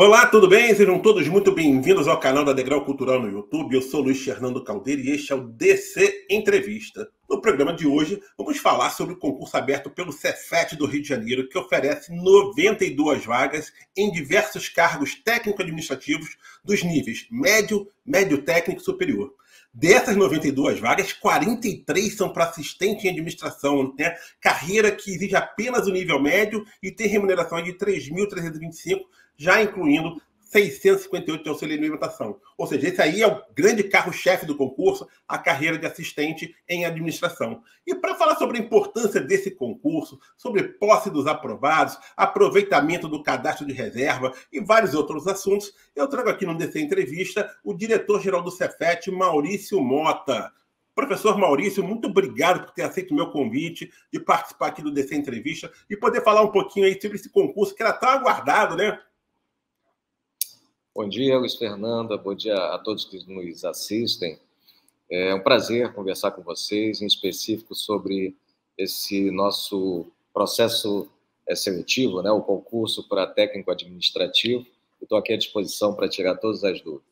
Olá, tudo bem? Sejam todos muito bem-vindos ao canal da Degrau Cultural no YouTube. Eu sou Luiz Fernando Caldeira e este é o DC Entrevista. No programa de hoje, vamos falar sobre o concurso aberto pelo Cefet do Rio de Janeiro, que oferece 92 vagas em diversos cargos técnico-administrativos dos níveis médio, médio técnico e superior. Dessas 92 vagas, 43 são para assistente em administração, né? Carreira que exige apenas o nível médio e tem remuneração de 3.325, já incluindo 658 de auxílio de alimentação. Ou seja, esse aí é o grande carro-chefe do concurso, a carreira de assistente em administração. E para falar sobre a importância desse concurso, sobre posse dos aprovados, aproveitamento do cadastro de reserva e vários outros assuntos, eu trago aqui no DC Entrevista o diretor-geral do Cefet, Maurício Mota. Professor Maurício, muito obrigado por ter aceito o meu convite de participar aqui do DC Entrevista e poder falar um pouquinho aí sobre esse concurso que era tão aguardado, né? Bom dia, Luiz Fernanda. Bom dia a todos que nos assistem. É um prazer conversar com vocês, em específico sobre esse nosso processo seletivo, né, o concurso para técnico administrativo. Estou aqui à disposição para tirar todas as dúvidas.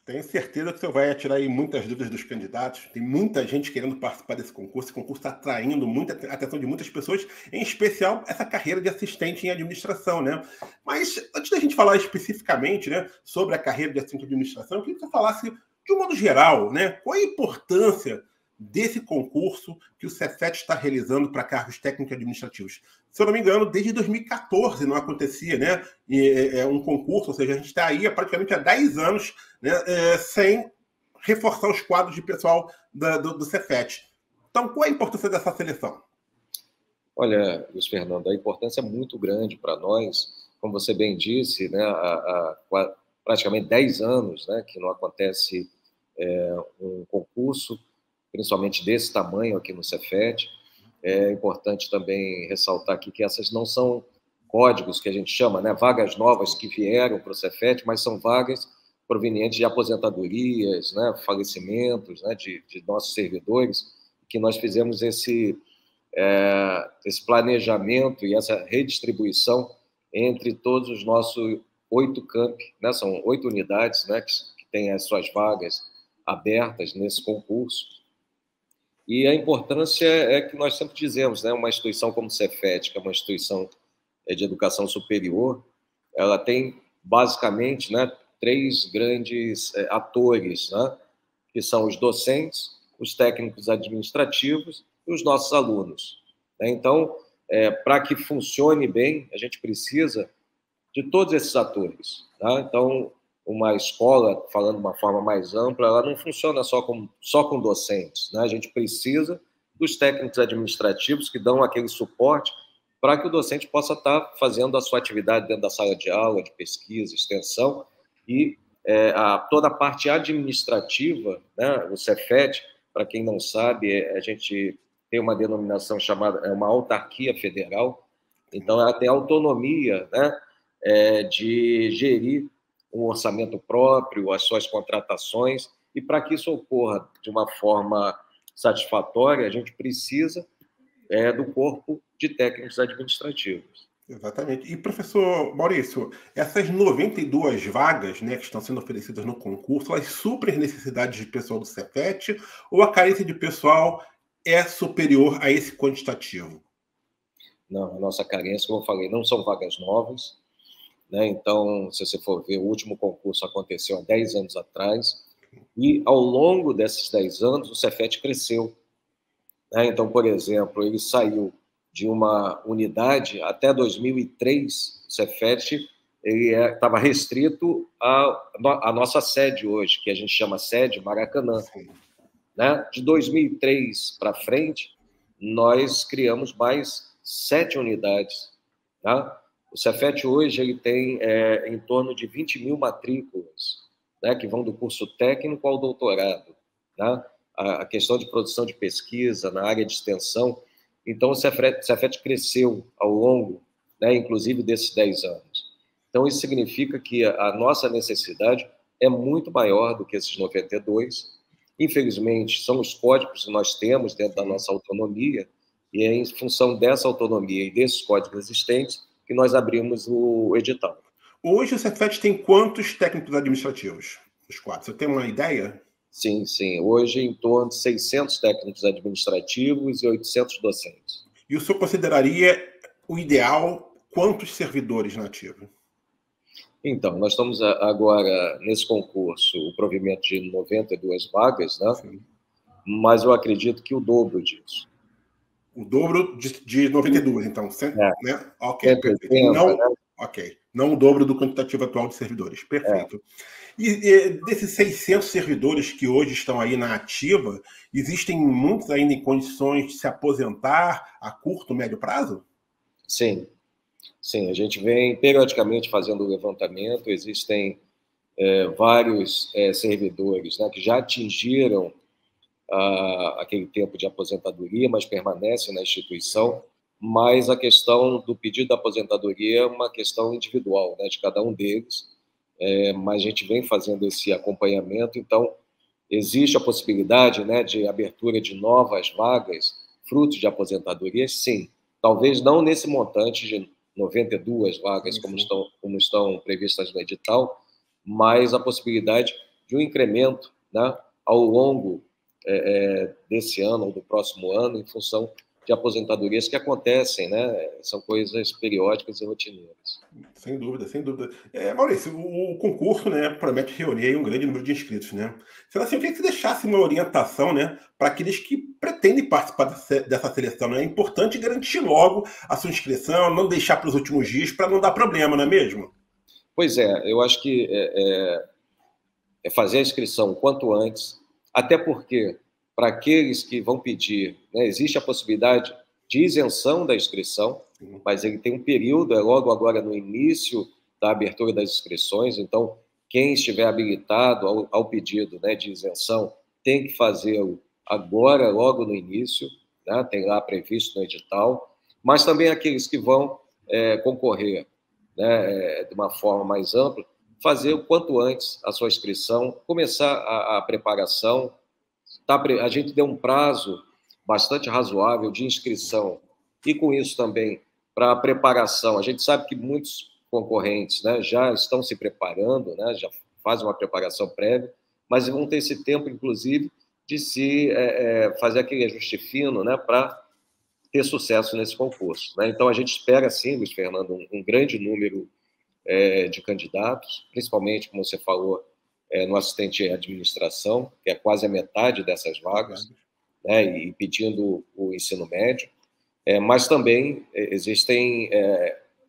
Tenho certeza que você vai tirar aí muitas dúvidas dos candidatos. Tem muita gente querendo participar desse concurso. Esse concurso está atraindo muita atenção de muitas pessoas, em especial essa carreira de assistente em administração, né? Mas antes da gente falar especificamente, né, sobre a carreira de assistente em administração, eu queria que você falasse de um modo geral, né? Qual a importância desse concurso que o Cefet está realizando para cargos técnico-administrativos? Se eu não me engano, desde 2014 não acontecia, né? Um concurso, ou seja, a gente está aí praticamente há 10 anos, né, sem reforçar os quadros de pessoal do Cefet. Então, qual é a importância dessa seleção? Olha, Luiz Fernando, a importância é muito grande para nós. Como você bem disse, né, há praticamente 10 anos, né, que não acontece um concurso, principalmente desse tamanho aqui no Cefet. É importante também ressaltar aqui que essas não são códigos que a gente chama, né, vagas novas que vieram para o Cefet, mas são vagas provenientes de aposentadorias, né, falecimentos, né, de nossos servidores, que nós fizemos esse planejamento e essa redistribuição entre todos os nossos 8 campi, né, são 8 unidades, né, que têm as suas vagas abertas nesse concurso. E a importância é que nós sempre dizemos, né, uma instituição como o Cefet, que é uma instituição de educação superior, ela tem basicamente, né, 3 grandes atores, né, que são os docentes, os técnicos administrativos e os nossos alunos. Então, para que funcione bem, a gente precisa de todos esses atores. Tá? Então, uma escola, falando de uma forma mais ampla, ela não funciona só com docentes. Né? A gente precisa dos técnicos administrativos que dão aquele suporte para que o docente possa estar fazendo a sua atividade dentro da sala de aula, de pesquisa, extensão, e toda a parte administrativa, né? O Cefet, para quem não sabe, a gente tem uma denominação chamada uma autarquia federal, então ela tem autonomia, né, de gerir um orçamento próprio, as suas contratações, e para que isso ocorra de uma forma satisfatória, a gente precisa do corpo de técnicos administrativos. Exatamente. E, professor Maurício, essas 92 vagas, né, que estão sendo oferecidas no concurso, elas suprem as necessidades de pessoal do Cefet ou a carência de pessoal é superior a esse quantitativo? Não, a nossa carência, como eu falei, não são vagas novas, né? Então, se você for ver, o último concurso aconteceu há 10 anos atrás, e ao longo desses 10 anos, o Cefet cresceu. Né? Então, por exemplo, ele saiu de uma unidade até 2003, o Cefet estava restrito à nossa sede hoje, que a gente chama sede Maracanã. Né? De 2003 para frente, nós criamos mais 7 unidades. Tá? O Cefet hoje ele tem em torno de 20 mil matrículas, né, que vão do curso técnico ao doutorado. Né? A questão de produção de pesquisa na área de extensão. Então, o Cefet cresceu ao longo, né, inclusive, desses 10 anos. Então, isso significa que a nossa necessidade é muito maior do que esses 92. Infelizmente, são os códigos que nós temos dentro da nossa autonomia, e é em função dessa autonomia e desses códigos existentes que nós abrimos o edital. Hoje o Cefet tem quantos técnicos administrativos? Os quatro. Você tem uma ideia? Sim, sim. Hoje, em torno de 600 técnicos administrativos e 800 docentes. E o senhor consideraria o ideal quantos servidores na ativa? Então, nós estamos agora, nesse concurso, o provimento de 92 vagas, né? Sim. Mas eu acredito que o dobro disso. O dobro de 92, então. Né? Ok, 180, perfeito. Não, né? ok. Não o dobro do quantitativo atual de servidores. Perfeito. E desses 600 servidores que hoje estão aí na ativa, existem muitos ainda em condições de se aposentar a curto, médio prazo? Sim, sim. A gente vem periodicamente fazendo o levantamento. Existem vários servidores, né, que já atingiram aquele tempo de aposentadoria, mas permanecem na instituição. Mas a questão do pedido da aposentadoria é uma questão individual, né, de cada um deles. Mas a gente vem fazendo esse acompanhamento, então existe a possibilidade, né, de abertura de novas vagas, frutos de aposentadoria, sim. Talvez não nesse montante de 92 vagas, como estão previstas no edital, mas a possibilidade de um incremento, né, ao longo desse ano ou do próximo ano, em função de aposentadorias que acontecem, né? São coisas periódicas e rotineiras. Sem dúvida, sem dúvida. Maurício, o concurso, né, promete reunir aí um grande número de inscritos, né? Sendo assim, eu queria que você deixasse uma orientação, né, para aqueles que pretendem participar dessa seleção, né? É importante garantir logo a sua inscrição, não deixar para os últimos dias para não dar problema, não é mesmo? Pois é, eu acho que é fazer a inscrição o quanto antes, até porque, para aqueles que vão pedir, né, existe a possibilidade de isenção da inscrição, mas ele tem um período, é logo agora no início da abertura das inscrições, então quem estiver habilitado ao pedido, né, de isenção tem que fazê-lo agora, logo no início, né, tem lá previsto no edital, mas também aqueles que vão concorrer, né, de uma forma mais ampla, fazer o quanto antes a sua inscrição, começar a preparação. A gente deu um prazo bastante razoável de inscrição e, com isso, também para a preparação. A gente sabe que muitos concorrentes, né, já estão se preparando, né, já fazem uma preparação prévia, mas vão ter esse tempo, inclusive, de se fazer aquele ajuste fino, né, para ter sucesso nesse concurso, né? Então, a gente espera, sim, Luiz Fernando, um grande número de candidatos, principalmente, como você falou, no assistente de administração, que é quase a metade dessas vagas, né, e pedindo o ensino médio, mas também existem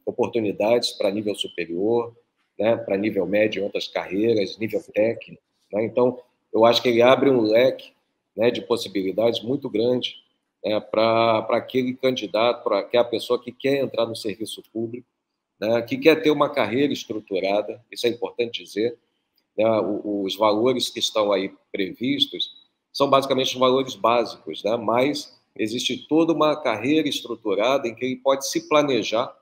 oportunidades para nível superior, né, para nível médio em outras carreiras, nível técnico, né? Então, eu acho que ele abre um leque, né, de possibilidades muito grande, né, para aquele candidato, para aquela pessoa que quer entrar no serviço público, né, que quer ter uma carreira estruturada, isso é importante dizer, né, os valores que estão aí previstos são basicamente os valores básicos, né, mas existe toda uma carreira estruturada em que ele pode se planejar,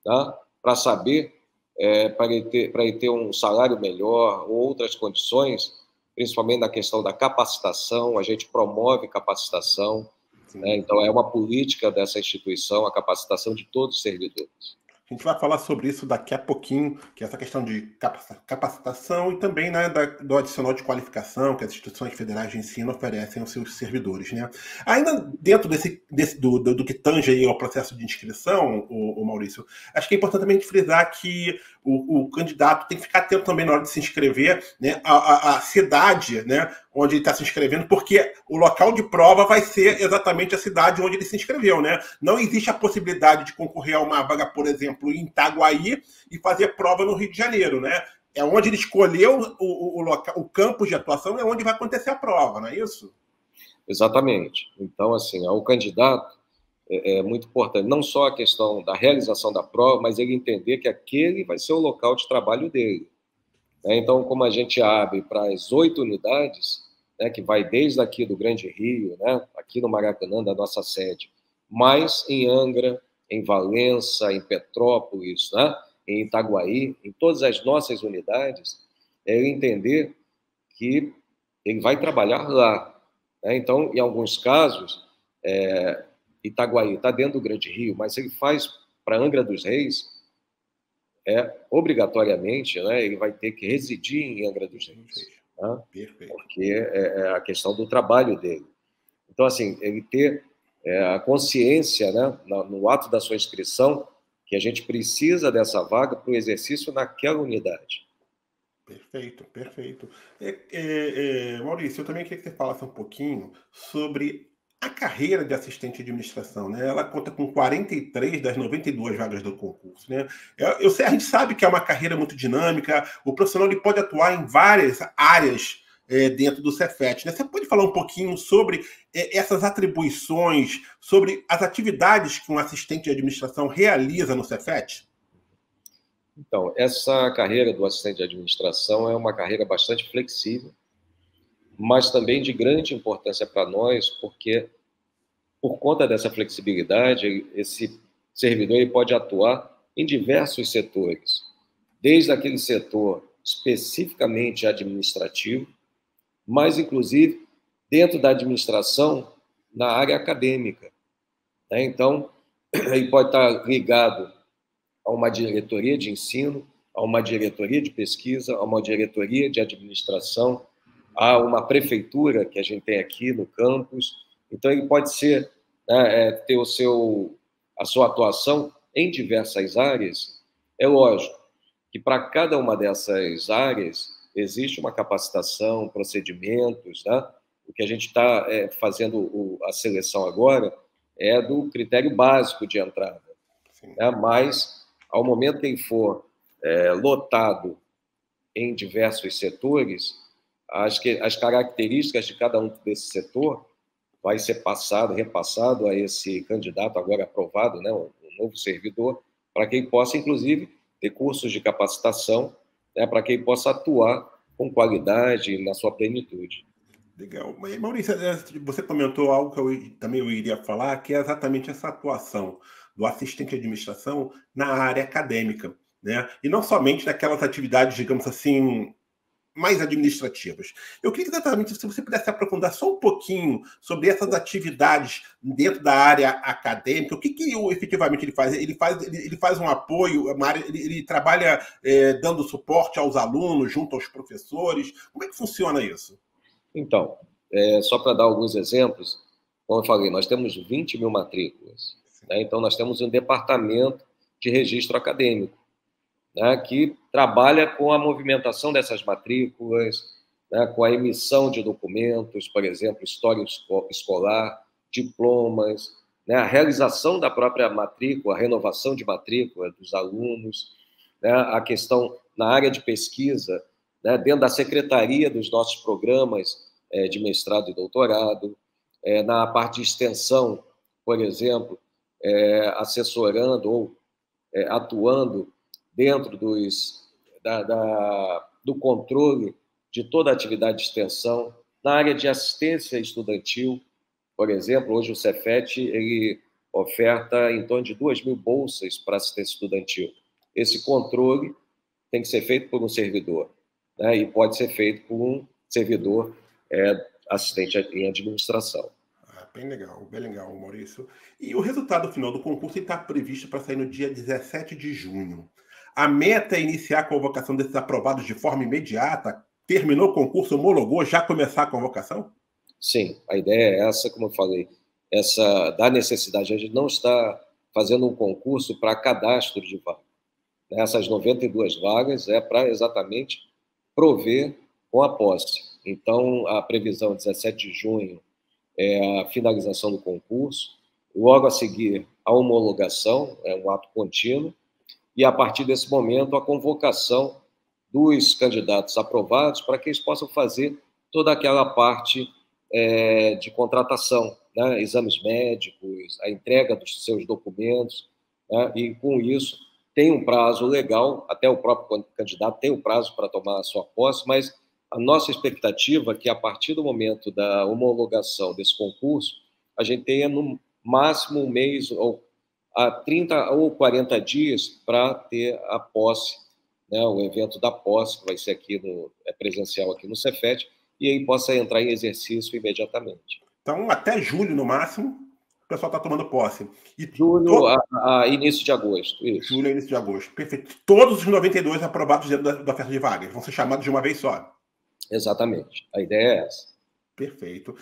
tá, para saber, para ele ter um salário melhor ou outras condições, principalmente na questão da capacitação. A gente promove capacitação, né, então é uma política dessa instituição, a capacitação de todos os servidores. A gente vai falar sobre isso daqui a pouquinho, que é essa questão de capacitação e também, né, do adicional de qualificação que as instituições federais de ensino oferecem aos seus servidores, né? Ainda dentro do que tange aí ao processo de inscrição, o Maurício, acho que é importante também frisar que o candidato tem que ficar atento também na hora de se inscrever, né, a cidade, né, onde ele está se inscrevendo, porque o local de prova vai ser exatamente a cidade onde ele se inscreveu, né? Não existe a possibilidade de concorrer a uma vaga, por exemplo, em Itaguaí e fazer prova no Rio de Janeiro, né? É onde ele escolheu o campus de atuação, é onde vai acontecer a prova, não é isso? Exatamente. Então, assim, o candidato é muito importante, não só a questão da realização da prova, mas ele entender que aquele vai ser o local de trabalho dele. Então, como a gente abre para as 8 unidades, né, que vai desde aqui do Grande Rio, né, aqui no Maracanã, da nossa sede, mas em Angra, em Valença, em Petrópolis, né, em Itaguaí, em todas as nossas unidades, é ele entender que ele vai trabalhar lá, né? Então, em alguns casos, Itaguaí está dentro do Grande Rio, mas ele faz para Angra dos Reis, obrigatoriamente, né, ele vai ter que residir em Angra dos Reis, tá? Porque é a questão do trabalho dele. Então, assim, ele ter a consciência, né, no ato da sua inscrição, que a gente precisa dessa vaga para o exercício naquela unidade. Perfeito, perfeito. Maurício, eu também queria que você falasse um pouquinho sobre a carreira de assistente de administração, né? Ela conta com 43 das 92 vagas do concurso, né? A gente sabe que é uma carreira muito dinâmica, o profissional ele pode atuar em várias áreas dentro do Cefet, né? Você pode falar um pouquinho sobre essas atribuições, sobre as atividades que um assistente de administração realiza no Cefet? Então, essa carreira do assistente de administração é uma carreira bastante flexível, mas também de grande importância para nós, porque por conta dessa flexibilidade, esse servidor ele pode atuar em diversos setores, desde aquele setor especificamente administrativo, mas inclusive dentro da administração na área acadêmica, né? Então, ele pode estar ligado a uma diretoria de ensino, a uma diretoria de pesquisa, a uma diretoria de administração, a uma prefeitura que a gente tem aqui no campus. Então, ele pode ser, né, ter a sua atuação em diversas áreas. É lógico que para cada uma dessas áreas existe uma capacitação, procedimentos, né? O que a gente está fazendo a seleção agora é do critério básico de entrada, né? Mas ao momento que ele for lotado em diversos setores, as características de cada um desse setor vai ser repassado a esse candidato agora aprovado, né, um novo servidor, para que ele possa, inclusive, ter cursos de capacitação, né, para que ele possa atuar com qualidade na sua plenitude. Legal. Maurício, você comentou algo que eu iria falar, que é exatamente essa atuação do assistente de administração na área acadêmica, né? E não somente naquelas atividades, digamos assim, mais administrativas. Eu queria exatamente se você pudesse aprofundar só um pouquinho sobre essas atividades dentro da área acadêmica. O que efetivamente ele faz? Ele faz um apoio, ele trabalha dando suporte aos alunos, junto aos professores. Como é que funciona isso? Então, só para dar alguns exemplos, como eu falei, nós temos 20 mil matrículas, né? Então nós temos um departamento de registro acadêmico, né, que trabalha com a movimentação dessas matrículas, né, com a emissão de documentos, por exemplo, história escolar, diplomas, né, a realização da própria matrícula, a renovação de matrícula dos alunos, né, a questão na área de pesquisa, né, dentro da secretaria dos nossos programas de mestrado e doutorado, na parte de extensão, por exemplo, assessorando ou atuando dentro do controle de toda a atividade de extensão, na área de assistência estudantil, por exemplo, hoje o Cefet ele oferta em torno de 2.000 bolsas para assistência estudantil. Esse controle tem que ser feito por um servidor, né, e pode ser feito por um servidor assistente em administração. Bem legal, Maurício. E o resultado final do concurso está previsto para sair no dia 17 de junho. A meta é iniciar a convocação desses aprovados de forma imediata? Terminou o concurso, homologou, já começar a convocação? Sim, a ideia é essa, como eu falei, essa da necessidade. A gente não está fazendo um concurso para cadastro de vaga. Essas 92 vagas é para exatamente prover com a posse. Então, a previsão 17 de junho é a finalização do concurso, logo a seguir a homologação, é um ato contínuo, e a partir desse momento a convocação dos candidatos aprovados para que eles possam fazer toda aquela parte de contratação, né? Exames médicos, a entrega dos seus documentos, né? E com isso tem um prazo legal, até o próprio candidato tem um prazo para tomar a sua posse, mas a nossa expectativa é que a partir do momento da homologação desse concurso, a gente tenha no máximo um mês ou a 30 ou 40 dias para ter a posse, né, o evento da posse, que vai ser aqui presencial aqui no Cefet, e aí possa entrar em exercício imediatamente. Então, até julho no máximo? pessoal está tomando posse. E julho a início de agosto. Isso. Julho a início de agosto. Perfeito. Todos os 92 aprovados dentro da oferta de vagas vão ser chamados de uma vez só. Exatamente. A ideia é essa. Perfeito.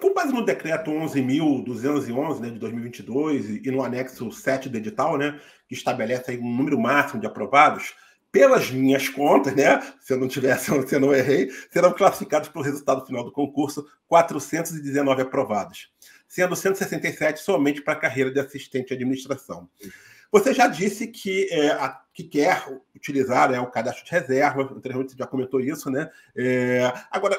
Com base no decreto 11.211, né, de 2022 e no anexo 7 do edital, né, que estabelece aí um número máximo de aprovados, pelas minhas contas, né, se eu não errei, serão classificados para o resultado final do concurso 419 aprovados, sendo 167 somente para a carreira de assistente de administração. Você já disse que quer utilizar, né, o cadastro de reserva, anteriormente você já comentou isso, né? Agora,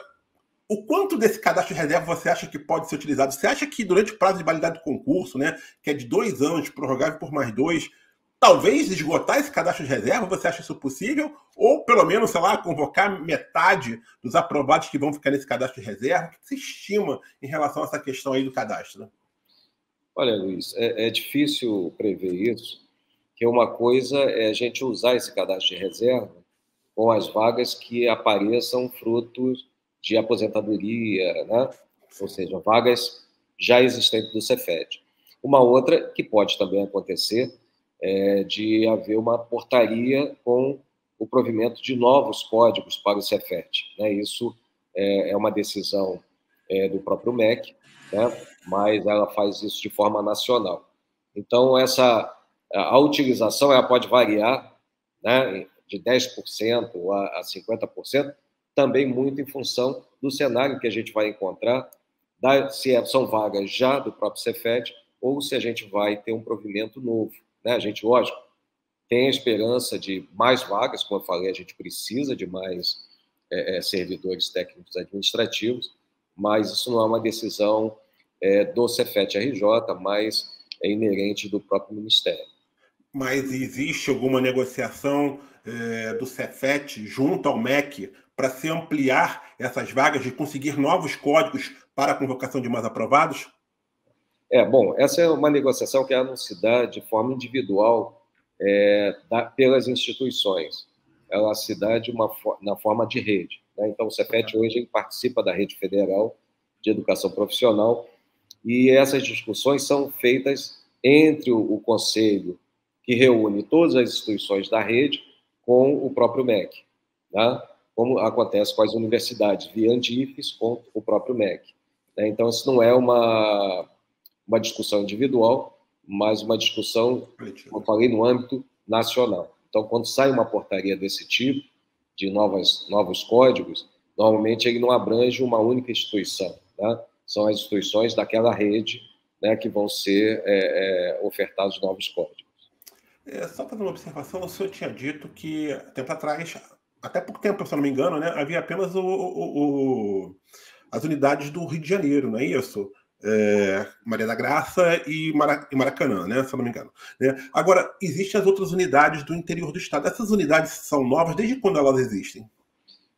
o quanto desse cadastro de reserva você acha que pode ser utilizado? Você acha que durante o prazo de validade do concurso, né, que é de 2 anos, prorrogável por mais 2, talvez esgotar esse cadastro de reserva? Você acha isso possível? Ou, pelo menos, sei lá, convocar metade dos aprovados que vão ficar nesse cadastro de reserva? O que se estima em relação a essa questão aí do cadastro? Olha, Luiz, é difícil prever isso, que uma coisa é a gente usar esse cadastro de reserva com as vagas que apareçam frutos de aposentadoria, né? Ou seja, vagas já existentes do Cefet. Uma outra que pode também acontecer é de haver uma portaria com o provimento de novos códigos para o Cefet, né? Isso é uma decisão do próprio MEC, né? Mas ela faz isso de forma nacional. Então, a utilização ela pode variar, né, de 10% a 50%, também muito em função do cenário que a gente vai encontrar, se são vagas já do próprio Cefet ou se a gente vai ter um provimento novo, né? A gente, lógico, tem a esperança de mais vagas, como eu falei, a gente precisa de mais servidores técnicos administrativos, mas isso não é uma decisão do Cefet RJ, mas é inerente do próprio Ministério. Mas existe alguma negociação do Cefet junto ao MEC para se ampliar essas vagas, de conseguir novos códigos para a convocação de mais aprovados? Bom, essa é uma negociação que não se dá de forma individual pelas instituições. Ela se dá na forma de rede, né? Então, o Cefet hoje ele participa da Rede Federal de Educação Profissional e essas discussões são feitas entre o Conselho, que reúne todas as instituições da rede, com o próprio MEC, né? Como acontece com as universidades, via Andifes com o próprio MEC, né? Então, isso não é uma discussão individual, mas uma discussão, como eu falei, no âmbito nacional. Então, quando sai uma portaria desse tipo, de novos códigos, normalmente ele não abrange uma única instituição, né? São as instituições daquela rede, né, que vão ser ofertados novos códigos. Só para uma observação, o senhor tinha dito que, tempo atrás, até pouco tempo, se eu não me engano, né, havia apenas as unidades do Rio de Janeiro, não é isso? Maria da Graça e Maracanã, né, se eu não me engano. Né? Agora, existem as outras unidades do interior do estado. Essas unidades são novas, desde quando elas existem?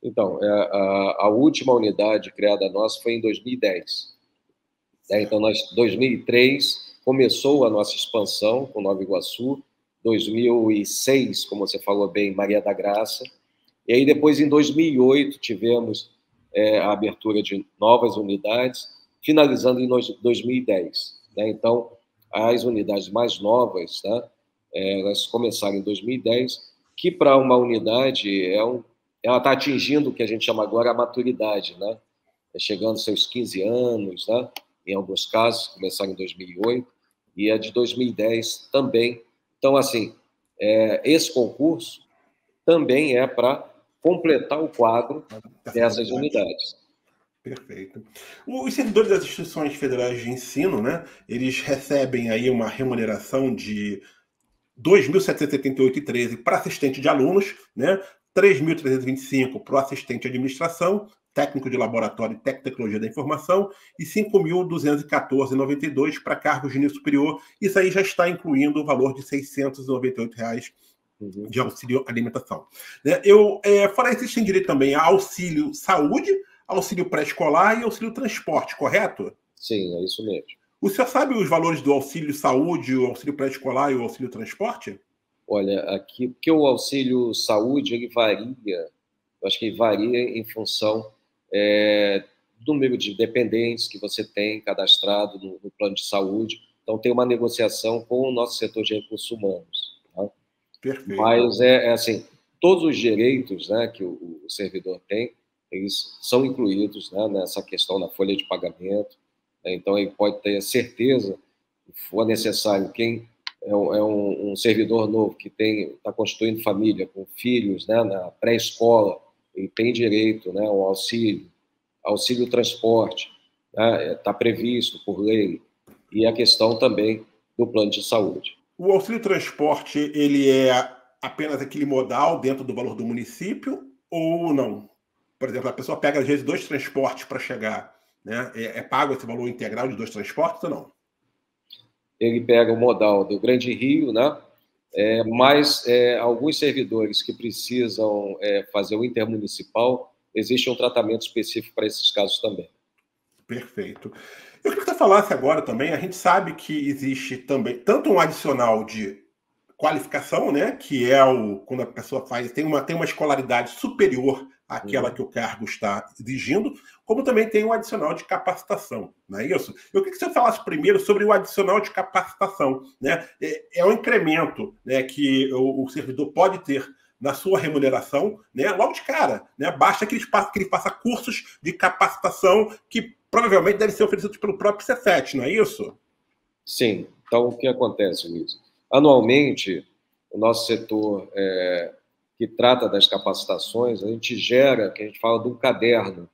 Então, a última unidade criada nossa foi em 2010. Então, em 2003, começou a nossa expansão com Nova Iguaçu, 2006, como você falou bem, Maria da Graça, e aí depois, em 2008, tivemos a abertura de novas unidades, finalizando em 2010. Né? Então, as unidades mais novas, né, elas começaram em 2010, que para uma unidade ela está atingindo o que a gente chama agora a maturidade, né? Chegando aos seus 15 anos, né? Em alguns casos, começaram em 2008, e a de 2010 também. Então, assim, esse concurso também é para completar o quadro dessas unidades. Perfeito. Os servidores das instituições federais de ensino, né, eles recebem aí uma remuneração de R$ 2.778,13 para assistente de alunos, né, R$ 3.325 para o assistente de administração, técnico de laboratório e tecnologia da informação, e R$ 5.214,92 para cargos de nível superior. Isso aí já está incluindo o valor de R$ 698 de auxílio alimentação. Fora isso, existem direito também a auxílio saúde, auxílio pré-escolar e auxílio transporte, correto? Sim, é isso mesmo. O senhor sabe os valores do auxílio saúde, o auxílio pré-escolar e o auxílio transporte? Olha, aqui, porque o auxílio saúde, ele varia, eu acho que ele varia em função do número de dependentes que você tem cadastrado no plano de saúde. Então, tem uma negociação com o nosso setor de recursos humanos. Tá? Perfeito. Mas, assim, todos os direitos, né, que o servidor tem, eles são incluídos, né, nessa questão da folha de pagamento. Né? Então, ele pode ter certeza, se for necessário, quem é um servidor novo que está constituindo família, com filhos, né, na pré-escola, ele tem direito, né, ao auxílio transporte, né, está previsto por lei, e a questão também do plano de saúde. O auxílio transporte, ele é apenas aquele modal dentro do valor do município ou não? Por exemplo, a pessoa pega, às vezes, 2 transportes para chegar, né? É pago esse valor integral de 2 transportes ou não? Ele pega o modal do Grande Rio, né? Mas alguns servidores que precisam fazer o intermunicipal, existe um tratamento específico para esses casos também. Perfeito. Eu queria que você falasse agora também, a gente sabe que existe também tanto um adicional de qualificação, né, que é quando a pessoa tem uma escolaridade superior àquela que o cargo está exigindo, como também tem um adicional de capacitação, não é isso? Eu queria que você falasse primeiro sobre o adicional de capacitação, né? É um incremento, né, que o servidor pode ter na sua remuneração, né, logo de cara, né? Basta que ele faça cursos de capacitação que provavelmente devem ser oferecidos pelo próprio Cefet, não é isso? Sim. Então, o que acontece, Luiz? Anualmente, o nosso setor que trata das capacitações, a gente gera, que a gente fala de um caderno,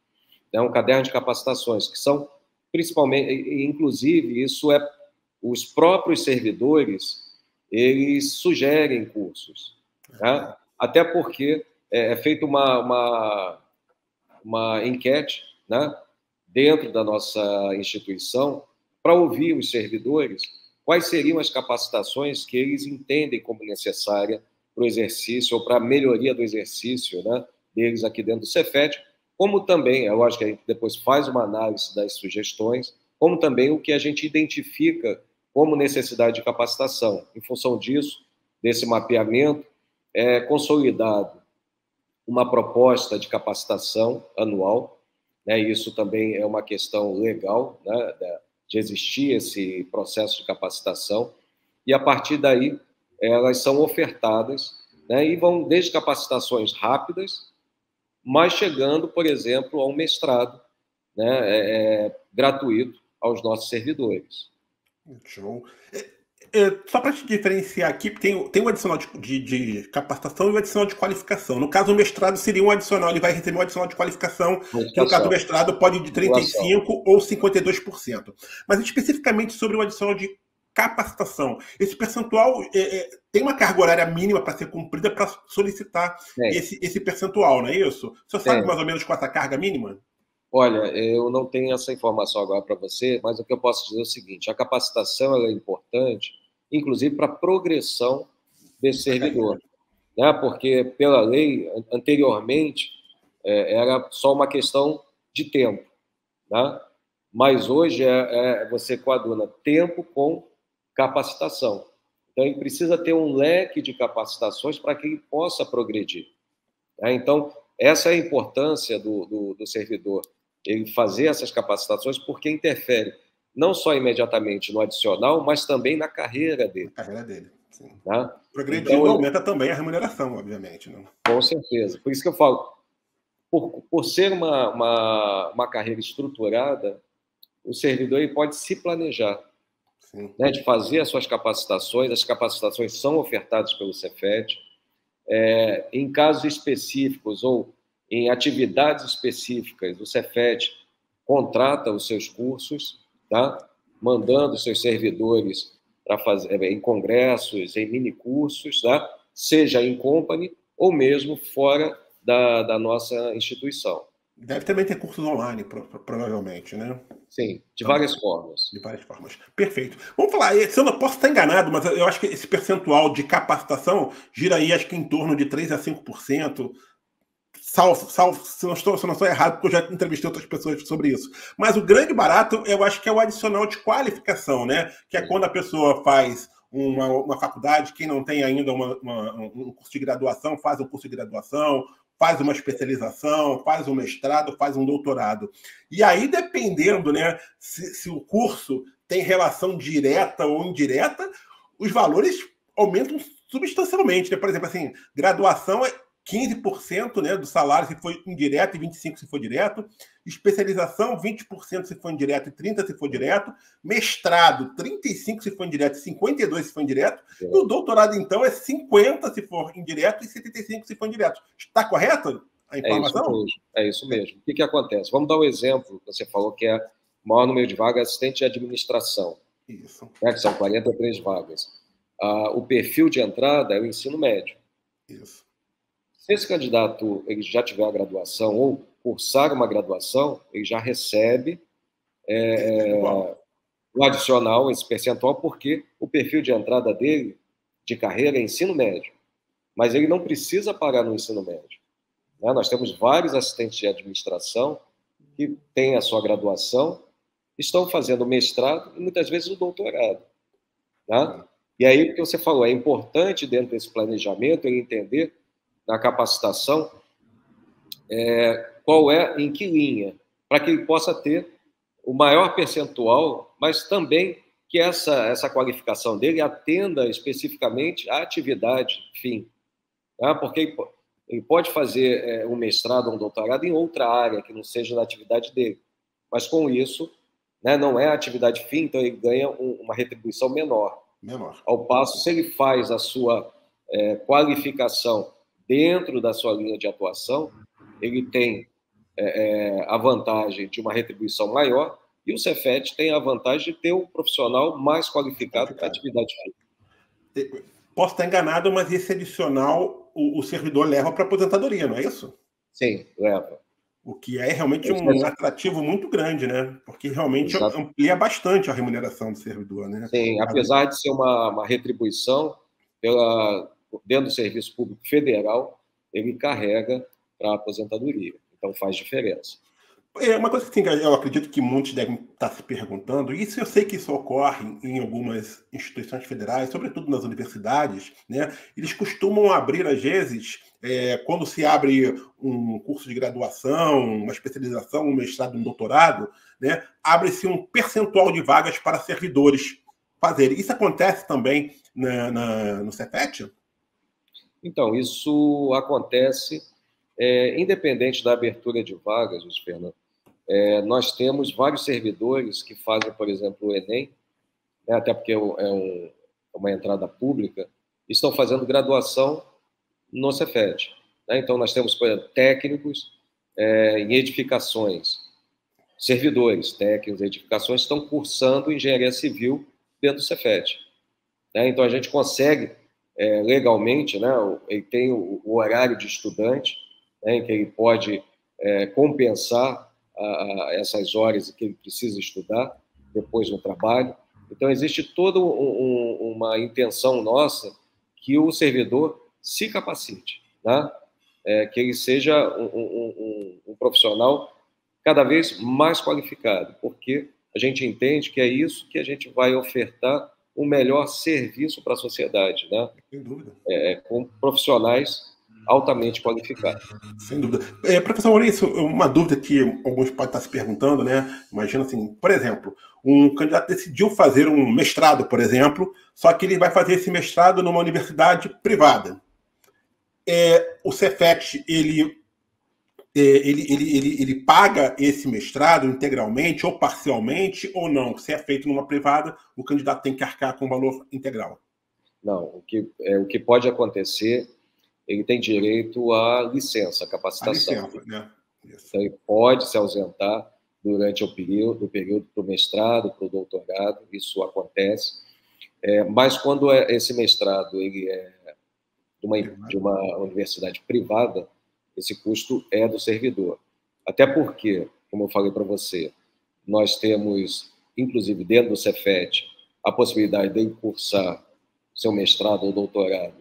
né, um caderno de capacitações, que são principalmente, inclusive, isso os próprios servidores, eles sugerem cursos, né? Até porque é feita uma enquete, né, dentro da nossa instituição para ouvir os servidores quais seriam as capacitações que eles entendem como necessária para o exercício ou para a melhoria do exercício, né, deles aqui dentro do Cefet, como também, é lógico que a gente depois faz uma análise das sugestões, como também o que a gente identifica como necessidade de capacitação. Em função disso, desse mapeamento, é consolidado uma proposta de capacitação anual, né, isso também é uma questão legal, né, de existir esse processo de capacitação, e a partir daí elas são ofertadas, né, e vão desde capacitações rápidas, mas chegando, por exemplo, a um mestrado, né, gratuito aos nossos servidores. Show. Só para te diferenciar aqui, tem um adicional de capacitação e um adicional de qualificação. No caso, o mestrado seria um adicional, ele vai receber um adicional de qualificação, que no caso do mestrado pode ir de 35% ou 52%. Mas especificamente sobre o adicional de capacitação, esse percentual tem uma carga horária mínima para ser cumprida para solicitar esse percentual, não é isso? Você sabe mais ou menos qual é essa carga mínima? Olha, eu não tenho essa informação agora para você, mas o que eu posso dizer é o seguinte: a capacitação ela é importante, inclusive para a progressão desse servidor, né? Porque pela lei, anteriormente, era só uma questão de tempo, né? Mas hoje você coaduna tempo com capacitação. Então, ele precisa ter um leque de capacitações para que ele possa progredir, né? Então, essa é a importância do servidor, ele fazer essas capacitações, porque interfere não só imediatamente no adicional, mas também na carreira dele. Na carreira dele, sim. Tá? Progredindo, então, aumenta também a remuneração, obviamente. Né? Com certeza. Por isso que eu falo, por ser uma carreira estruturada, o servidor ele pode se planejar, né, de fazer as suas capacitações. As capacitações são ofertadas pelo Cefet. Em casos específicos ou em atividades específicas, o Cefet contrata os seus cursos, tá? Mandando os seus servidores para fazer em congressos, em minicursos, tá? Seja em company ou mesmo fora da nossa instituição. Deve também ter cursos online, provavelmente, né? Sim, de várias formas. De várias formas. Perfeito. Vamos falar, eu não posso estar enganado, mas eu acho que esse percentual de capacitação gira aí, acho que em torno de 3% a 5%. Salvo, se não estou errado, porque eu já entrevistei outras pessoas sobre isso. Mas o grande barato, eu acho que é o adicional de qualificação, né? Que é quando a pessoa faz uma faculdade, quem não tem ainda um curso de graduação, faz um curso de graduação, faz uma especialização, faz um mestrado, faz um doutorado. E aí, dependendo, né, se o curso tem relação direta ou indireta, os valores aumentam substancialmente, né? Por exemplo, assim, graduação é 15%, né, do salário se for indireto e 25% se for direto. Especialização, 20% se for indireto e 30% se for direto. Mestrado, 35% se for indireto e 52% se for indireto. E o doutorado, então, é 50% se for indireto e 75% se for indireto. Está correto a informação? É isso mesmo. O que acontece? Vamos dar um exemplo. Você falou que é o maior número de vagas assistente de administração. Isso. Né, que são 43 vagas. O perfil de entrada é o ensino médio. Isso. Se esse candidato ele já tiver a graduação ou cursar uma graduação, ele já recebe o adicional, esse percentual, porque o perfil de entrada dele, de carreira, é ensino médio. Mas ele não precisa parar no ensino médio. Né? Nós temos vários assistentes de administração que têm a sua graduação, estão fazendo mestrado e muitas vezes o doutorado. Né? E aí, o que você falou, é importante dentro desse planejamento ele entender na capacitação qual é, em que linha, para que ele possa ter o maior percentual, mas também que essa qualificação dele atenda especificamente à atividade fim. Tá? Porque ele pode fazer um mestrado ou um doutorado em outra área que não seja da atividade dele, mas com isso, né, não é a atividade fim, então ele ganha uma retribuição menor. Ao passo, se ele faz a sua qualificação dentro da sua linha de atuação, ele tem a vantagem de uma retribuição maior e o Cefet tem a vantagem de ter um profissional mais qualificado para a atividade fim. Posso estar enganado, mas esse adicional o servidor leva para a aposentadoria, não é isso? Sim, leva. O que é realmente um atrativo muito grande, né? Porque realmente amplia bastante a remuneração do servidor, né? Sim, apesar de ser uma retribuição dentro do serviço público federal, ele carrega para a aposentadoria. Então faz diferença. É uma coisa que eu acredito que muitos devem estar se perguntando, e isso eu sei que isso ocorre em algumas instituições federais, sobretudo nas universidades, né? Eles costumam abrir, às vezes, quando se abre um curso de graduação, uma especialização, um mestrado, um doutorado, né? Abre-se um percentual de vagas para servidores fazerem. Isso acontece também no Cefet? Então, isso acontece independente da abertura de vagas, Luiz Fernando. Nós temos vários servidores que fazem, por exemplo, o Enem, né, até porque é uma entrada pública, estão fazendo graduação no Cefet. Né? Então, nós temos, por exemplo, técnicos em edificações, servidores técnicos em edificações estão cursando engenharia civil dentro do Cefet. Né? Então, a gente consegue, legalmente, né, ele tem o horário de estudante, né, em que ele pode compensar essas horas que ele precisa estudar depois no trabalho. Então, existe toda uma intenção nossa que o servidor se capacite, né? Que ele seja um profissional cada vez mais qualificado, porque a gente entende que é isso que a gente vai ofertar um melhor serviço para a sociedade, né? Sem dúvida. Com profissionais altamente qualificados. Sem dúvida. Professor Maurício, uma dúvida que alguns podem estar se perguntando, né? Imagina assim, por exemplo, um candidato decidiu fazer um mestrado, por exemplo, só que ele vai fazer esse mestrado numa universidade privada. O Cefet, ele paga esse mestrado integralmente ou parcialmente ou não? Se é feito numa privada, o candidato tem que arcar com o valor integral. Não, o que pode acontecer, ele tem direito à licença, à capacitação. A licença, né? Então, ele pode se ausentar durante o período para o mestrado, para o doutorado, isso acontece. Mas quando esse mestrado ele é de uma universidade privada, esse custo é do servidor. Até porque, como eu falei para você, nós temos, inclusive dentro do Cefet, a possibilidade de cursar seu mestrado ou doutorado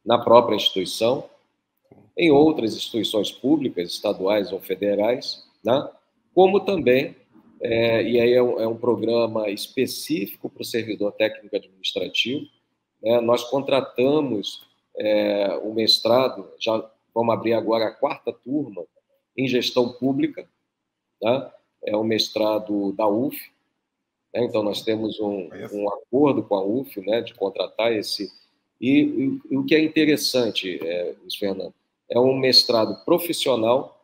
na própria instituição, em outras instituições públicas, estaduais ou federais, né? Como também, e aí é um programa específico para o servidor técnico administrativo, né? Nós contratamos um mestrado, já vamos abrir agora a 4ª turma em gestão pública, tá? É um mestrado da UF, né? Então nós temos um acordo com a UF, né, de contratar esse. E o que é interessante, Luiz Fernando, é um mestrado profissional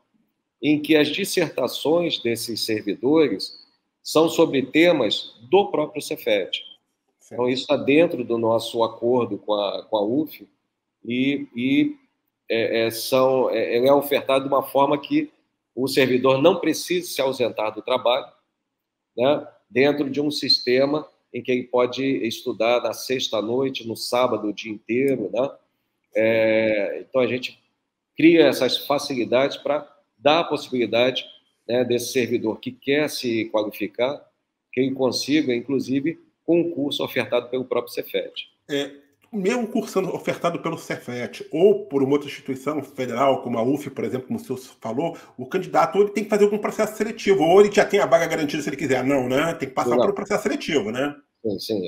em que as dissertações desses servidores são sobre temas do próprio Cefet. Então, isso está dentro do nosso acordo com a UF ele é ofertado de uma forma que o servidor não precise se ausentar do trabalho, né, dentro de um sistema em que ele pode estudar na sexta à noite, no sábado o dia inteiro, né? Então, a gente cria essas facilidades para dar a possibilidade, né, desse servidor que quer se qualificar, que ele consiga, inclusive, com um curso ofertado pelo próprio Cefet. Mesmo cursando ofertado pelo Cefet ou por uma outra instituição federal, como a UF, por exemplo, como o senhor falou, o candidato ele tem que fazer algum processo seletivo, ou ele já tem a vaga garantida se ele quiser. Não, né? Tem que passar por um processo seletivo, né? Sim.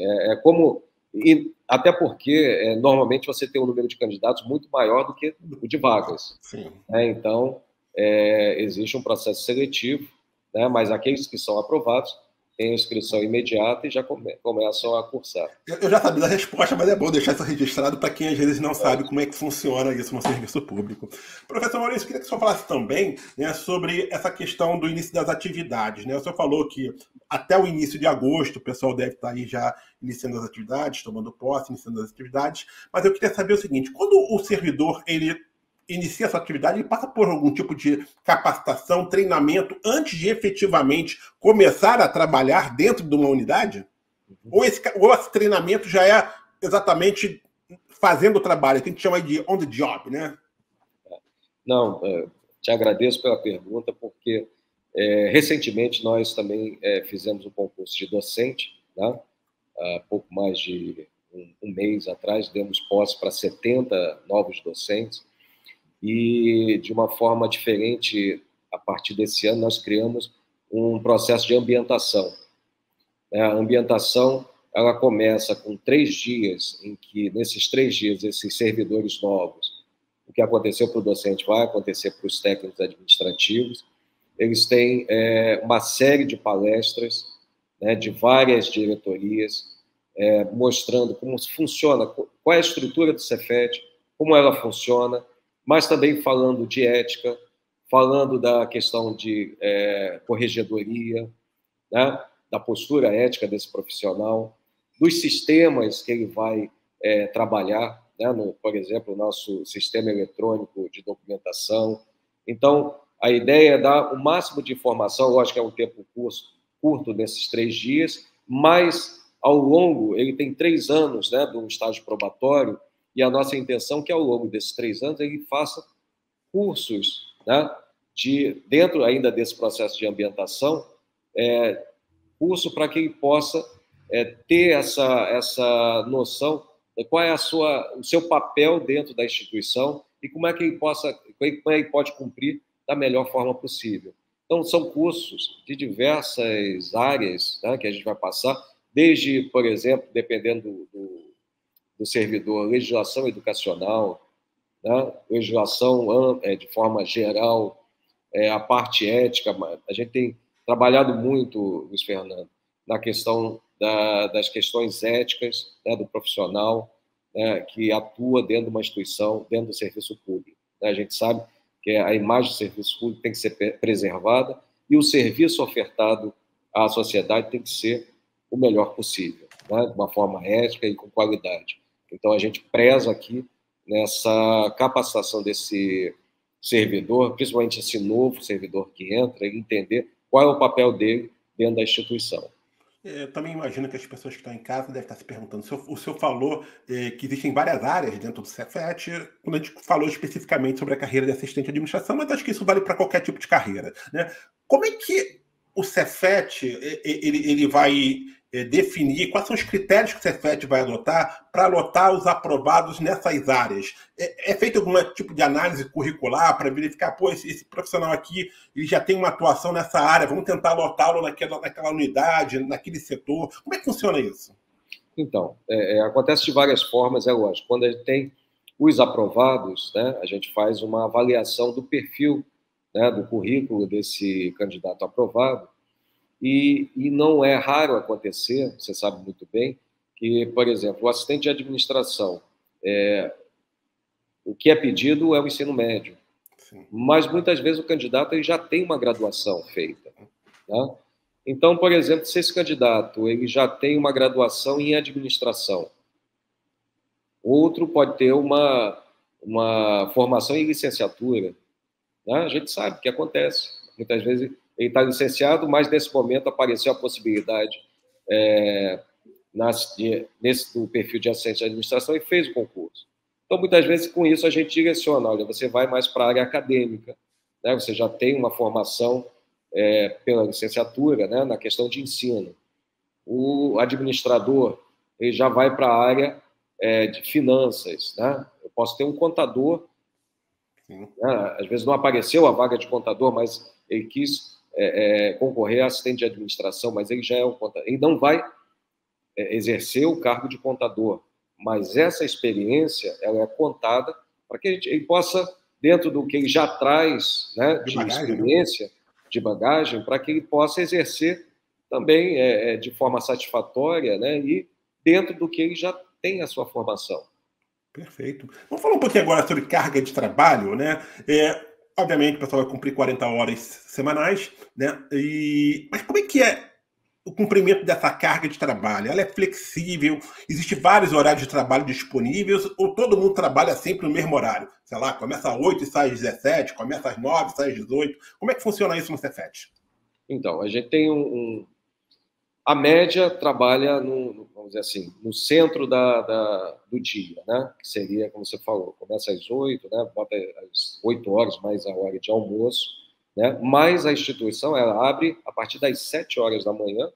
Como... E até porque, normalmente, você tem um número de candidatos muito maior do que o de vagas. Sim. Então, existe um processo seletivo, né? Mas aqueles que são aprovados têm inscrição imediata e já começam a cursar. Eu já sabia da resposta, mas é bom deixar isso registrado para quem às vezes não sabe como é que funciona isso no serviço público. Professor Maurício, eu queria que o senhor falasse também, né, sobre essa questão do início das atividades, né? O senhor falou que até o início de agosto o pessoal deve estar aí já iniciando as atividades, tomando posse, iniciando as atividades, mas eu queria saber o seguinte, quando o servidor ele inicia essa atividade, ele passa por algum tipo de capacitação, treinamento, antes de efetivamente começar a trabalhar dentro de uma unidade? Ou esse treinamento já é exatamente fazendo o trabalho, que a gente chama de on the job, né? Não, te agradeço pela pergunta, porque recentemente nós também fizemos um concurso de docente, né? Há pouco mais de um mês atrás, demos posse para 70 novos docentes, e de uma forma diferente, a partir desse ano, nós criamos um processo de ambientação. A ambientação, ela começa com 3 dias, em que, nesses 3 dias, esses servidores novos, o que aconteceu para o docente vai acontecer para os técnicos administrativos. Eles têm uma série de palestras, né, de várias diretorias, mostrando como funciona, qual é a estrutura do Cefet, como ela funciona, mas também falando de ética, falando da questão de corregedoria, né, da postura ética desse profissional, dos sistemas que ele vai trabalhar, né, por exemplo, o nosso sistema eletrônico de documentação. Então, a ideia é dar o máximo de informação, lógico que é um tempo curto nesses 3 dias, mas, ao longo, ele tem 3 anos, né, de um estágio probatório, e a nossa intenção é que, ao longo desses 3 anos, ele faça cursos, né, dentro ainda desse processo de ambientação, curso para que ele possa ter essa noção de qual é o seu papel dentro da instituição e como é que ele pode cumprir da melhor forma possível. Então, são cursos de diversas áreas, né, que a gente vai passar, desde, por exemplo, dependendo do servidor, legislação educacional, né, legislação de forma geral, a parte ética. A gente tem trabalhado muito, Luiz Fernando, na questão das questões éticas, né, do profissional, né, que atua dentro de uma instituição, dentro do serviço público. A gente sabe que a imagem do serviço público tem que ser preservada e o serviço ofertado à sociedade tem que ser o melhor possível, né, de uma forma ética e com qualidade. Então, a gente preza aqui nessa capacitação desse servidor, principalmente esse novo servidor que entra, ele entender qual é o papel dele dentro da instituição. Eu também imagino que as pessoas que estão em casa devem estar se perguntando. O senhor falou que existem várias áreas dentro do Cefet, quando a gente falou especificamente sobre a carreira de assistente de administração, mas acho que isso vale para qualquer tipo de carreira, né? Como é que o Cefet ele vai definir quais são os critérios que o Cefet vai adotar para lotar os aprovados nessas áreas? É feito algum tipo de análise curricular para verificar, pô, esse profissional aqui ele já tem uma atuação nessa área, vamos tentar lotá-lo naquela unidade, naquele setor. Como é que funciona isso? Então, acontece de várias formas, é lógico. Quando a gente tem Os aprovados, né, a gente faz uma avaliação do perfil, né, do currículo desse candidato aprovado, e não é raro acontecer, você sabe muito bem, que, por exemplo, o assistente de administração, o que é pedido é o ensino médio, Sim. mas muitas vezes o candidato ele já tem uma graduação feita. Né? Então, por exemplo, se esse candidato ele já tem uma graduação em administração, outro pode ter uma formação em licenciatura, né? A gente sabe que acontece. Muitas vezes ele está licenciado, mas nesse momento apareceu a possibilidade no perfil de assistente de administração e fez o concurso. Então, muitas vezes, com isso, a gente direciona, olha, você vai mais para a área acadêmica, né? Você já tem uma formação pela licenciatura, né? Na questão de ensino. O administrador ele já vai para a área de finanças, né? Eu posso ter um contador, né? Às vezes não apareceu a vaga de contador, mas ele quis concorrer a assistente de administração, mas ele já é um contador. Ele não vai exercer o cargo de contador, mas essa experiência ela é contada para que ele possa, dentro do que ele já traz, né, de experiência, né? De bagagem, para que ele possa exercer também de forma satisfatória, né, e dentro do que ele já tem a sua formação. Perfeito. Vamos falar um pouquinho agora sobre carga de trabalho, né? Obviamente, o pessoal vai cumprir 40 horas semanais, né? Mas como é que é o cumprimento dessa carga de trabalho? Ela é flexível? Existem vários horários de trabalho disponíveis ou todo mundo trabalha sempre no mesmo horário? Sei lá, começa às 8 e sai às 17, começa às 9 e sai às 18. Como é que funciona isso no Cefet? Então, a gente tem a média trabalha, vamos dizer assim, no centro do dia, né? Que seria, como você falou, começa às 8, né? Bota às 8 horas, mais a hora de almoço, né? Mas a instituição ela abre a partir das 7 horas da manhã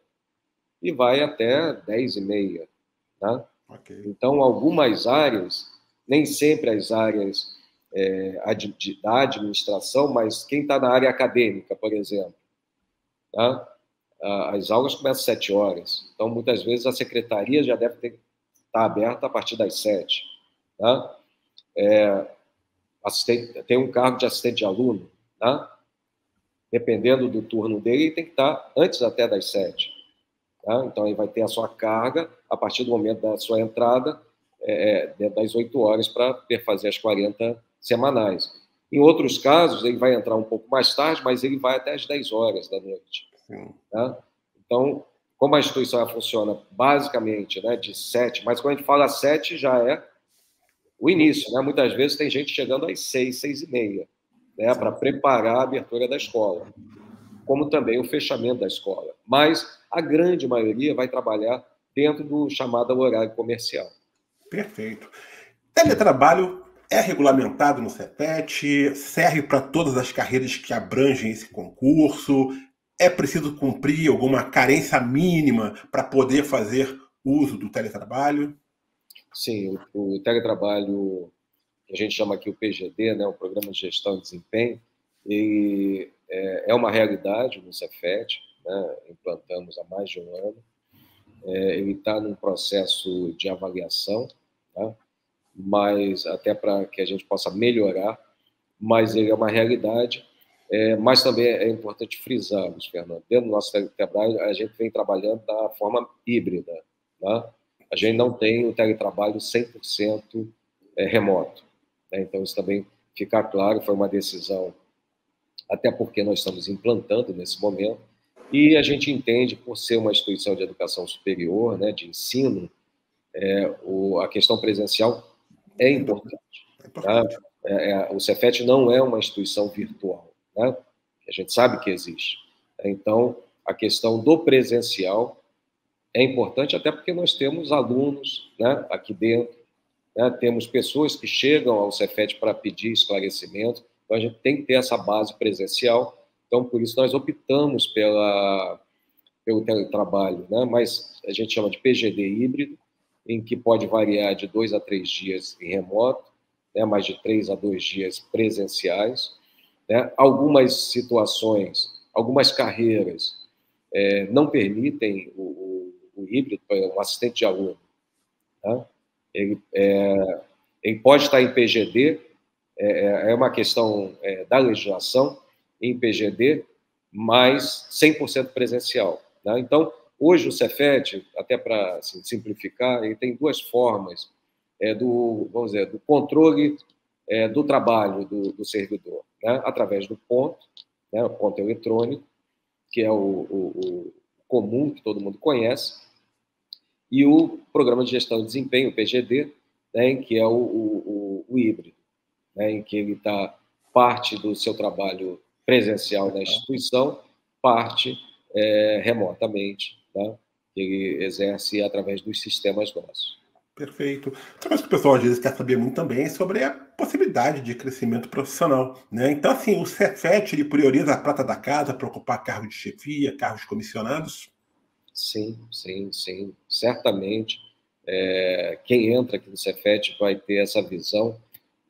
e vai até 10h30, né? Okay. Então, algumas áreas, nem sempre as áreas da administração, mas quem está na área acadêmica, por exemplo, tá? As aulas começam às 7 horas, então muitas vezes a secretaria já deve estar aberta a partir das 7. Tá? Tem um cargo de assistente de aluno, tá? Dependendo do turno dele, ele tem que estar antes até das 7. Tá? Então ele vai ter a sua carga a partir do momento da sua entrada, dentro das 8 horas, para fazer as 40 semanais. Em outros casos, ele vai entrar um pouco mais tarde, mas ele vai até as 10 horas da noite. Tá? Então, como a instituição funciona basicamente, né, de 7, mas quando a gente fala 7 já é o início, né? Muitas vezes tem gente chegando às 6, 6h30, né, para preparar a abertura da escola, como também o fechamento da escola. Mas a grande maioria vai trabalhar dentro do chamado horário comercial. Perfeito. Teletrabalho é regulamentado no Cefet? Serve para todas as carreiras que abrangem esse concurso? É preciso cumprir alguma carência mínima para poder fazer uso do teletrabalho? Sim, o teletrabalho, que a gente chama aqui o PGD, né, o Programa de Gestão e Desempenho, ele é uma realidade no Cefet, né, implantamos há mais de um ano. Ele está num processo de avaliação, tá? Mas até para que a gente possa melhorar, mas ele é uma realidade. Mas também é importante frisar, Luiz Fernando, dentro do nosso teletrabalho, a gente vem trabalhando da forma híbrida. Tá? A gente não tem o teletrabalho 100% remoto. Né? Então, isso também fica claro, foi uma decisão, até porque nós estamos implantando nesse momento, e a gente entende, por ser uma instituição de educação superior, né, de ensino, a questão presencial é importante. Tá? O Cefet não é uma instituição virtual, né? A gente sabe que existe. Então, a questão do presencial é importante, até porque nós temos alunos, né, aqui dentro, né? Temos pessoas que chegam ao Cefet para pedir esclarecimento, então a gente tem que ter essa base presencial. Então, por isso, nós optamos pelo teletrabalho, né? Mas a gente chama de PGD híbrido, em que pode variar de 2 a 3 dias em remoto, né? Mais de 3 a 2 dias presenciais. Né? Algumas situações, algumas carreiras não permitem o híbrido, para um assistente de aluno. Tá? Ele Ele pode estar em PGD, é uma questão da legislação, em PGD, mas 100% presencial. Né? Então, hoje o Cefet, até para assim, simplificar, ele tem duas formas vamos dizer, do controle do trabalho do servidor, né? Através do ponto, né? O ponto eletrônico, que é o comum, que todo mundo conhece, e o Programa de Gestão de Desempenho, o PGD, né? Que é o híbrido, né? Em que ele está parte do seu trabalho presencial na instituição, parte remotamente, tá? Que ele exerce através dos sistemas nossos. Perfeito. Outra coisa que o pessoal às vezes quer saber muito também é sobre a possibilidade de crescimento profissional, né? Então, assim, o Cefet ele prioriza a prata da casa para ocupar cargos de chefia, cargos comissionados? Sim, sim, sim. Certamente, quem entra aqui no Cefet vai ter essa visão.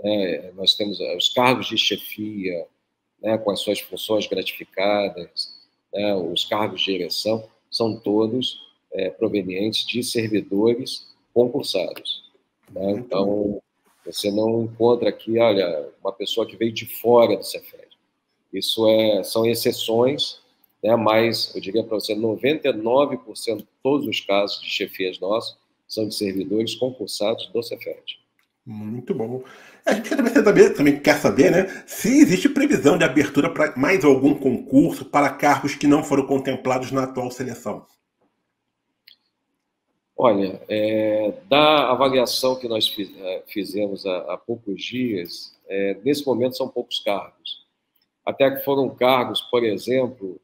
Né? Nós temos os cargos de chefia, né, com as suas funções gratificadas, né, os cargos de direção, são todos provenientes de servidores concursados. Né? Então, você não encontra aqui, olha, uma pessoa que veio de fora do Cefet. Isso são exceções, né, mas eu diria para você, 99% de todos os casos de chefias nossos são de servidores concursados do Cefet. Muito bom. A gente também quer saber, né, se existe previsão de abertura para mais algum concurso para cargos que não foram contemplados na atual seleção. Olha, da avaliação que nós fizemos há poucos dias, nesse momento são poucos cargos. Até que foram cargos, por exemplo,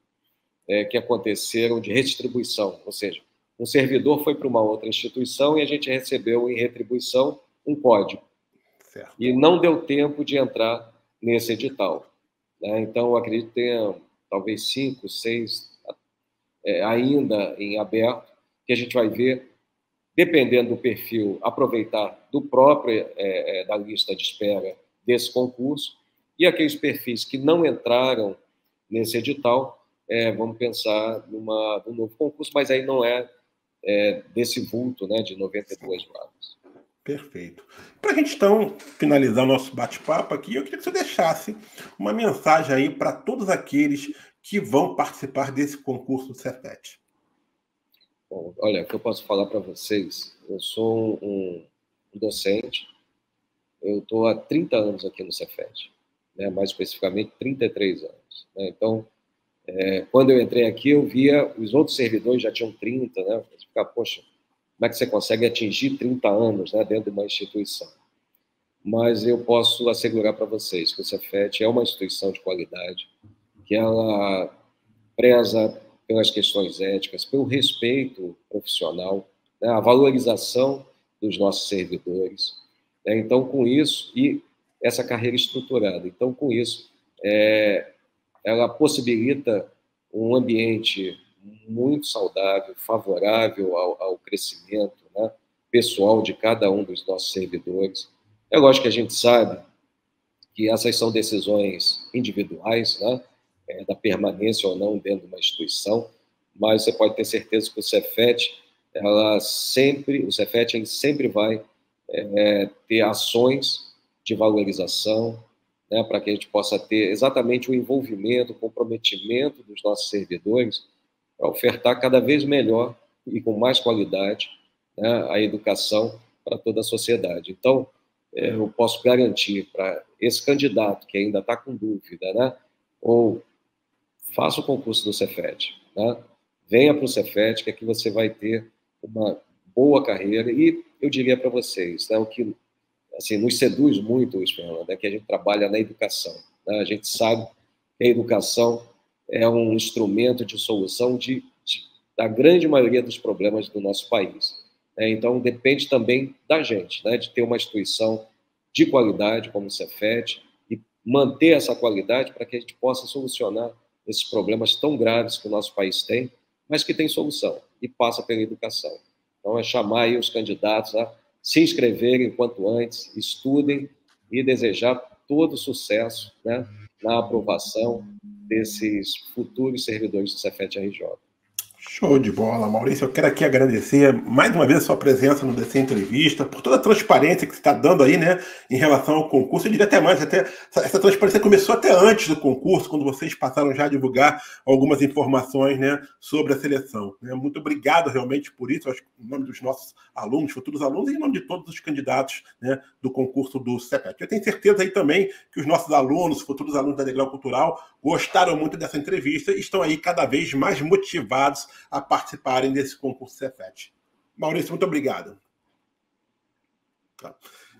que aconteceram de redistribuição, ou seja, um servidor foi para uma outra instituição e a gente recebeu em retribuição um código. Certo. E não deu tempo de entrar nesse edital. Né? Então, eu acredito que tenha talvez 5, 6 ainda em aberto, que a gente vai ver, dependendo do perfil, aproveitar do próprio da lista de espera desse concurso, e aqueles perfis que não entraram nesse edital, vamos pensar num novo concurso, mas aí não desse vulto, né, de 92 vagas. Perfeito. Para a gente, então, finalizar o nosso bate-papo aqui, eu queria que você deixasse uma mensagem aí para todos aqueles que vão participar desse concurso do Cefet. Bom, olha, o que eu posso falar para vocês, eu sou um docente, eu estou há 30 anos aqui no Cefet, né, mais especificamente 33 anos. Né? Então, quando eu entrei aqui, eu via os outros servidores já tinham 30, né? Eu ficava, poxa, como é que você consegue atingir 30 anos, né, dentro de uma instituição? Mas eu posso assegurar para vocês que o Cefet é uma instituição de qualidade, que ela preza pelas questões éticas, pelo respeito profissional, né, a valorização dos nossos servidores. Né? Então, com isso, e essa carreira estruturada. Então, com isso, ela possibilita um ambiente muito saudável, favorável ao crescimento, né, pessoal de cada um dos nossos servidores. É lógico que a gente sabe que essas são decisões individuais, né, da permanência ou não dentro de uma instituição, mas você pode ter certeza que o Cefet sempre vai ter ações de valorização, né, para que a gente possa ter exatamente o envolvimento, o comprometimento dos nossos servidores para ofertar cada vez melhor e com mais qualidade, né, a educação para toda a sociedade. Então, eu posso garantir para esse candidato que ainda está com dúvida, né, ou faça o concurso do Cefet, né, venha para o Cefet, que aqui você vai ter uma boa carreira. E eu diria para vocês, né, o que assim, nos seduz muito, Luiz Fernando, é que a gente trabalha na educação. Né? A gente sabe que a educação é um instrumento de solução da grande maioria dos problemas do nosso país. Né? Então, depende também da gente, né, de ter uma instituição de qualidade, como o Cefet, e manter essa qualidade para que a gente possa solucionar esses problemas tão graves que o nosso país tem, mas que tem solução, e passa pela educação. Então, é chamar aí os candidatos a se inscreverem quanto antes, estudem e desejar todo sucesso, né, na aprovação desses futuros servidores do Cefet RJ. Show de bola, Maurício. Eu quero aqui agradecer mais uma vez a sua presença no DC Entrevista, por toda a transparência que você está dando aí, né, em relação ao concurso. Eu diria até mais, até essa transparência começou até antes do concurso, quando vocês passaram já a divulgar algumas informações, né, sobre a seleção. Né? Muito obrigado realmente por isso, acho que em nome dos nossos alunos, futuros alunos, e em nome de todos os candidatos, né, do concurso do CEPET. Eu tenho certeza aí também que os nossos alunos, futuros alunos da Degrau Cultural, gostaram muito dessa entrevista e estão aí cada vez mais motivados a participarem desse concurso Cefet. Maurício, muito obrigado.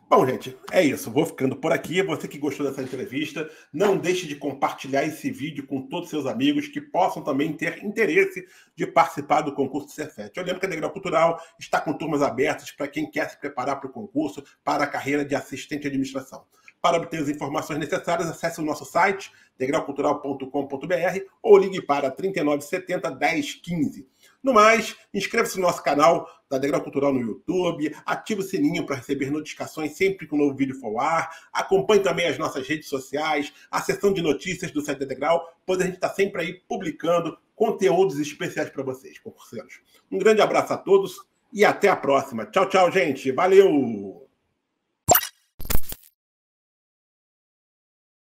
Bom, gente, é isso. Vou ficando por aqui. Você que gostou dessa entrevista, não deixe de compartilhar esse vídeo com todos os seus amigos que possam também ter interesse de participar do concurso Cefet. Eu lembro que a Degrau Cultural está com turmas abertas para quem quer se preparar para o concurso, para a carreira de assistente de administração. Para obter as informações necessárias, acesse o nosso site, degraucultural.com.br, ou ligue para 3970 1015. No mais, inscreva-se no nosso canal da Degrau Cultural no YouTube, ative o sininho para receber notificações sempre que um novo vídeo for ao ar, acompanhe também as nossas redes sociais, a seção de notícias do site da Degrau, pois a gente está sempre aí publicando conteúdos especiais para vocês, concurseiros. Um grande abraço a todos e até a próxima. Tchau, tchau, gente. Valeu!